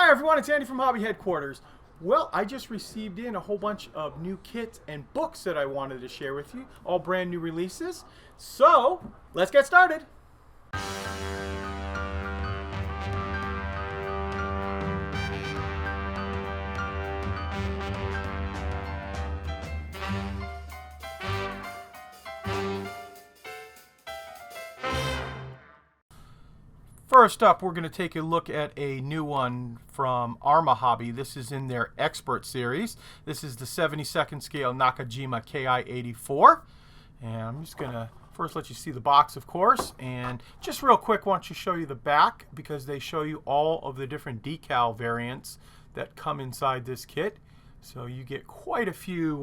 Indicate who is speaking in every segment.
Speaker 1: Hi everyone, it's Andy from Hobby Headquarters. Well, I just received in a whole bunch of new kits and books that I wanted to share with you, all brand new releases. So, let's get started. First up, we're going to take a look at a new one from Arma Hobby. This is in their Expert series. This is the 72nd scale Nakajima KI-84. And I'm just going to first let you see the box, of course. And just real quick, I want to show you the back because they show you all of the different decal variants that come inside this kit. So you get quite a few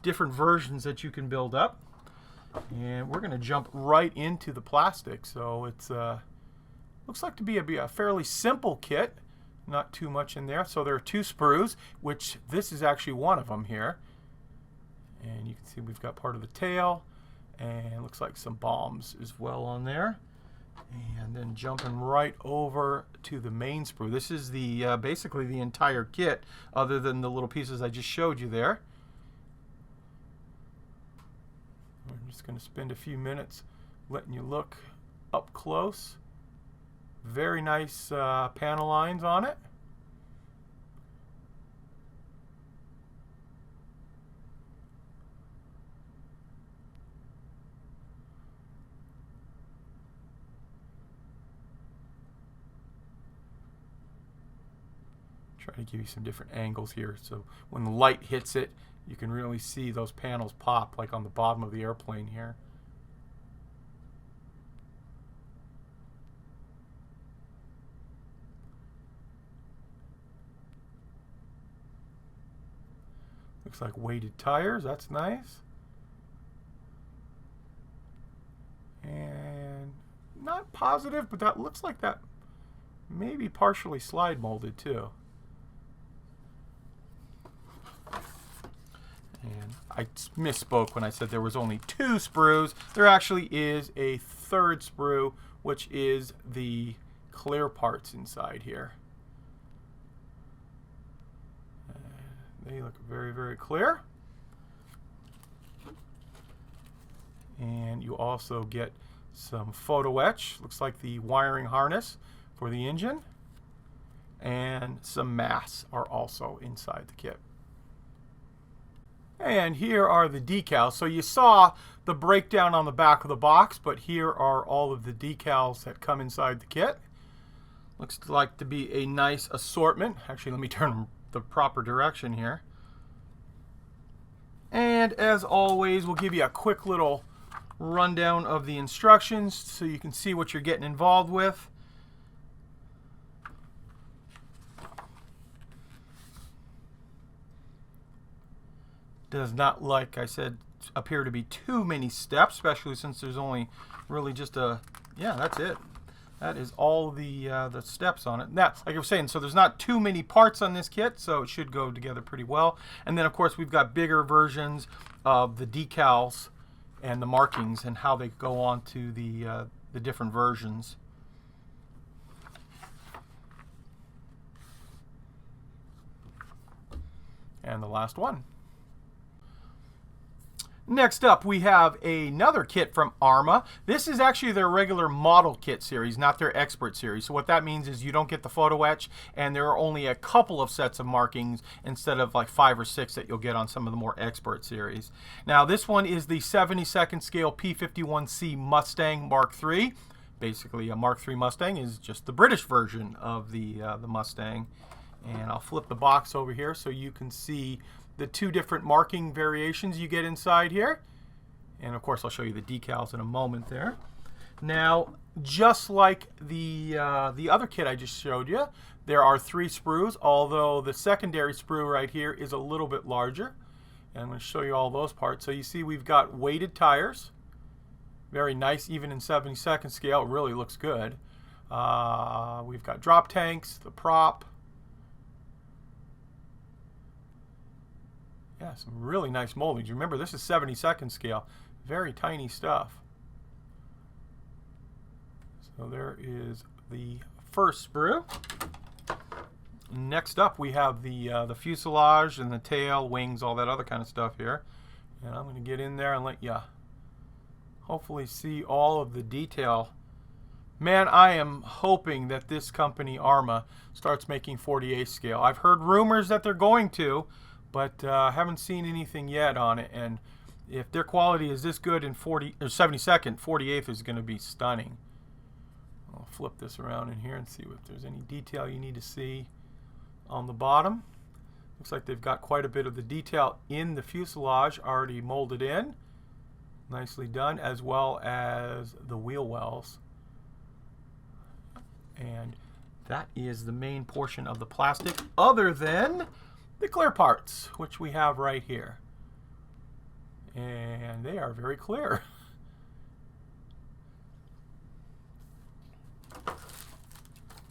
Speaker 1: different versions that you can build up. And we're going to jump right into the plastic. So it's looks like to be a fairly simple kit, not too much in there. So there are two sprues, which this is actually one of them here. And you can see we've got part of the tail, and looks like some bombs as well on there. And then jumping right over to the main sprue. This is the basically the entire kit, other than the little pieces I just showed you there. I'm just going to spend a few minutes letting you look up close. Very nice panel lines on it. Try to give you some different angles here so when the light hits it, you can really see those panels pop, like on the bottom of the airplane here. Looks like weighted tires, that's nice. And not positive, but that looks like that may be partially slide molded too. And I misspoke when I said there was only two sprues. There actually is a third sprue, which is the clear parts inside here. They look very, very clear. And you also get some photo etch. Looks like the wiring harness for the engine. And some masts are also inside the kit. And here are the decals. So you saw the breakdown on the back of the box, but here are all of the decals that come inside the kit. Looks like to be a nice assortment. Actually, let me turn them the proper direction here. And as always, we'll give you a quick little rundown of the instructions so you can see what you're getting involved with. Does not, like I said, appear to be too many steps, especially since there's only really just a, yeah, that's it. That is all the steps on it. Now, like I was saying, so there's not too many parts on this kit, so it should go together pretty well. And then, of course, we've got bigger versions of the decals and the markings and how they go on to the different versions. And the last one. Next up, we have another kit from Arma. This is actually their regular model kit series, not their expert series. So what that means is you don't get the photo etch, and there are only a couple of sets of markings instead of like 5 or 6 that you'll get on some of the more expert series. Now, this one is the 72nd scale P51C Mustang Mark III. Basically, a Mark III Mustang is just the British version of the Mustang. And I'll flip the box over here so you can see the two different marking variations you get inside here. And of course, I'll show you the decals in a moment there. Now, just like the other kit I just showed you, there are 3 sprues, although the secondary sprue right here is a little bit larger. And I'm going to show you all those parts. So you see we've got weighted tires. Very nice, even in 72nd scale. It really looks good. We've got drop tanks, the prop. Yeah, some really nice moldings. Remember, this is 72nd scale. Very tiny stuff. So there is the first sprue. Next up, we have the fuselage and the tail, wings, all that other kind of stuff here. And I'm going to get in there and let you hopefully see all of the detail. Man, I am hoping that this company, Arma, starts making 48 scale. I've heard rumors that they're going to, but haven't seen anything yet on it. And if their quality is this good in 72nd, 48th is going to be stunning. I'll flip this around in here and see if there's any detail you need to see on the bottom. Looks like they've got quite a bit of the detail in the fuselage already molded in. Nicely done, as well as the wheel wells. And that is the main portion of the plastic, other than the clear parts, which we have right here. And they are very clear.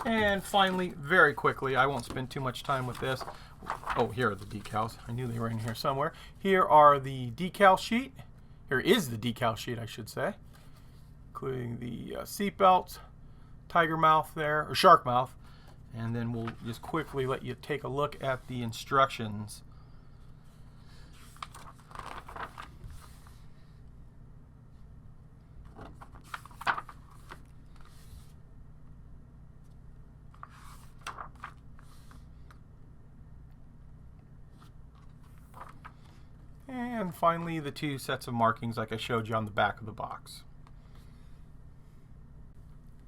Speaker 1: And finally, very quickly, I won't spend too much time with this. Oh, here are the decals. I knew they were in here somewhere. Here are the decal sheet. Here is the decal sheet, I should say, including the seat belts, tiger mouth there, or shark mouth. And then we'll just quickly let you take a look at the instructions. And finally, the two sets of markings like I showed you on the back of the box.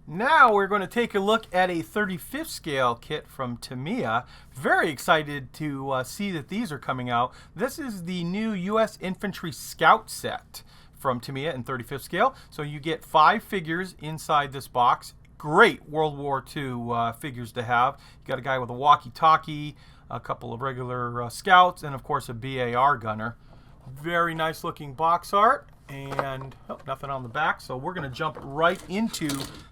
Speaker 1: Now we're going to take a look at a 35th scale kit from Tamiya. Very excited to see that these are coming out. This is the new U.S. Infantry Scout set from Tamiya in 35th scale. So you get 5 figures inside this box. Great World War II figures to have. You got a guy with a walkie-talkie, a couple of regular scouts, and of course a BAR gunner. Very nice looking box art, and nothing on the back, so we're going to jump right into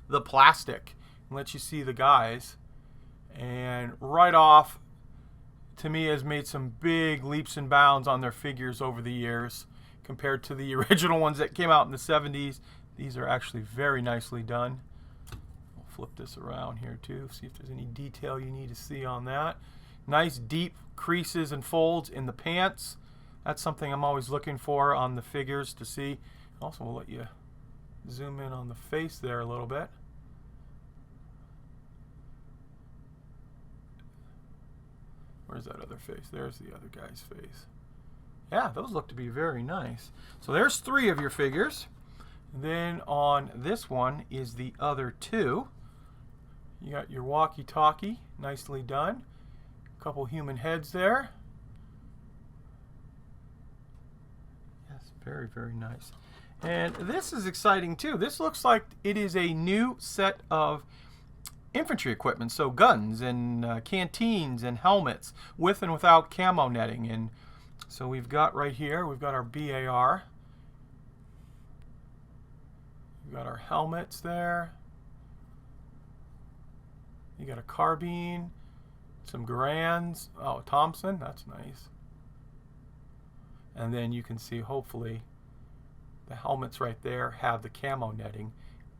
Speaker 1: the plastic and let you see the guys. And right off, Tamiya has made some big leaps and bounds on their figures over the years compared to the original ones that came out in the 70s. These are actually very nicely done. I'll flip this around here too, see if there's any detail you need to see on that. Nice deep creases and folds in the pants. That's something I'm always looking for on the figures to see. Also, we'll let you zoom in on the face there a little bit. Where's that other face? There's the other guy's face. Yeah, those look to be very nice. So there's 3 of your figures. Then on this one is the other 2. You got your walkie-talkie, nicely done. A couple human heads there. Very, very nice. And this is exciting too. This looks like it is a new set of infantry equipment. So guns and canteens and helmets with and without camo netting. And so we've got right here, we've got our BAR. We've got our helmets there. You got a carbine, some Garands. Oh, Thompson, that's nice. And then you can see, hopefully, the helmets right there have the camo netting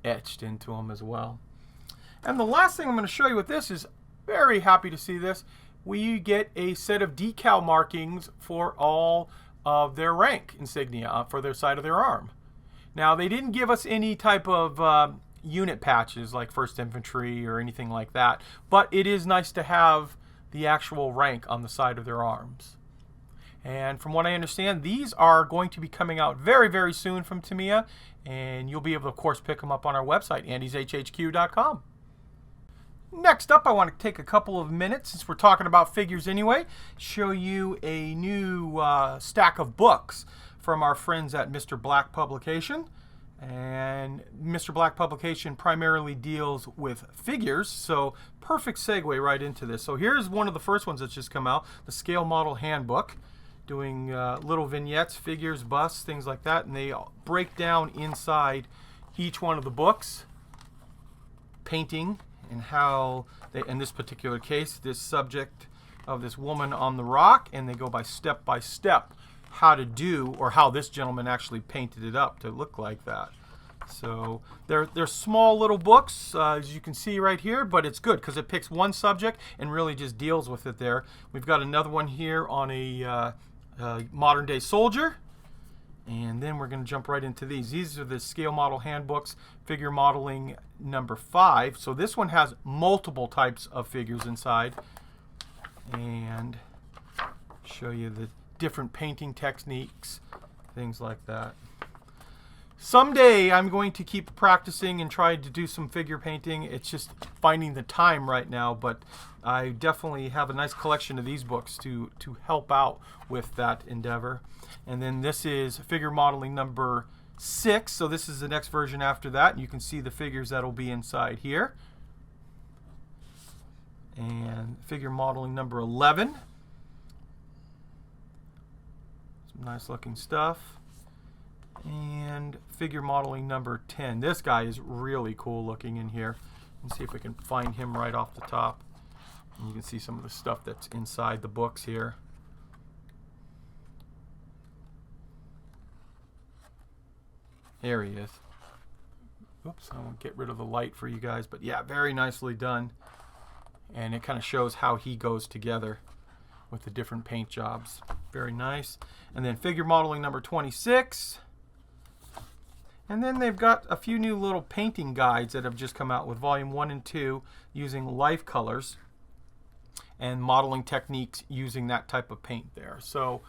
Speaker 1: etched into them as well. And the last thing I'm going to show you with this is, very happy to see this. We get a set of decal markings for all of their rank insignia for their side of their arm. Now, they didn't give us any type of unit patches like 1st Infantry or anything like that, but it is nice to have the actual rank on the side of their arms. And from what I understand, these are going to be coming out very, very soon from Tamiya, and you'll be able to, of course, pick them up on our website, andyshhq.com. Next up, I want to take a couple of minutes, since we're talking about figures anyway, show you a new stack of books from our friends at Mr. Black Publication. And Mr. Black Publication primarily deals with figures, so perfect segue right into this. So here's one of the first ones that's just come out, the Scale Model Handbook, doing little vignettes, figures, busts, things like that, and they break down inside each one of the books, painting, and how they, in this particular case, this subject of this woman on the rock, and they go by step how to do, or how this gentleman actually painted it up to look like that. So they're small little books, as you can see right here, but it's good because it picks one subject and really just deals with it there. We've got another one here on a modern day soldier. And then we're going to jump right into these. These are the scale model handbooks, figure modeling number 5. So this one has multiple types of figures inside. And show you the different painting techniques, things like that. Someday I'm going to keep practicing and try to do some figure painting. It's just finding the time right now, but I definitely have a nice collection of these books to help out with that endeavor. And then this is figure modeling number 6, so this is the next version after that, and you can see the figures that'll be inside here. And figure modeling number 11. Some nice looking stuff. And figure modeling number 10. This guy is really cool looking in here. Let's see if we can find him right off the top. And you can see some of the stuff that's inside the books here. There he is. Oops, I won't get rid of the light for you guys. But yeah, very nicely done. And it kind of shows how he goes together with the different paint jobs. Very nice. And then figure modeling number 26. And then they've got a few new little painting guides that have just come out with volume 1 and 2 using life colors and modeling techniques using that type of paint there. So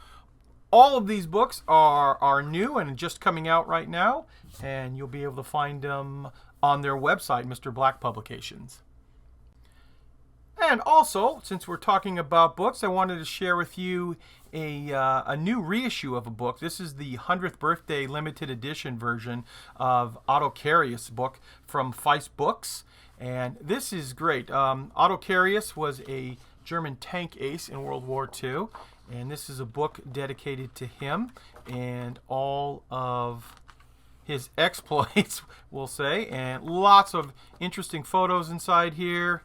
Speaker 1: all of these books are new and just coming out right now, and you'll be able to find them on their website, Mr. Black Publications. And also, since we're talking about books, I wanted to share with you a new reissue of a book. This is the 100th birthday limited edition version of Otto Carius' book from Feist Books. And this is great. Otto Carius was a German tank ace in World War II. And this is a book dedicated to him and all of his exploits, we'll say. And lots of interesting photos inside here.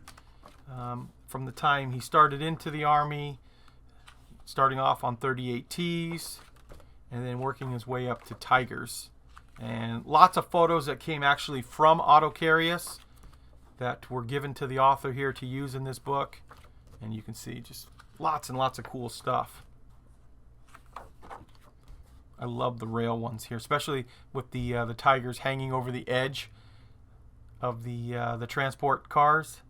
Speaker 1: From the time he started into the Army, starting off on 38Ts, and then working his way up to Tigers. And lots of photos that came actually from Otto Carius that were given to the author here to use in this book. And you can see just lots and lots of cool stuff. I love the rail ones here, especially with the Tigers hanging over the edge of the transport cars.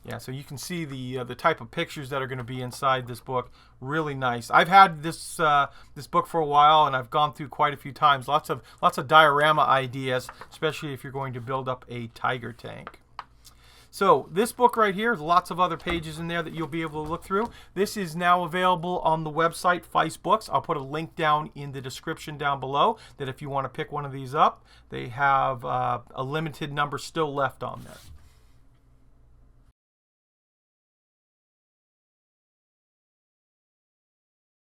Speaker 1: Yeah, so you can see the type of pictures that are going to be inside this book. Really nice. I've had this this book for a while, and I've gone through quite a few times. Lots of diorama ideas, especially if you're going to build up a Tiger tank. So this book right here, lots of other pages in there that you'll be able to look through. This is now available on the website Feist Books. I'll put a link down in the description down below that if you want to pick one of these up, they have a limited number still left on there.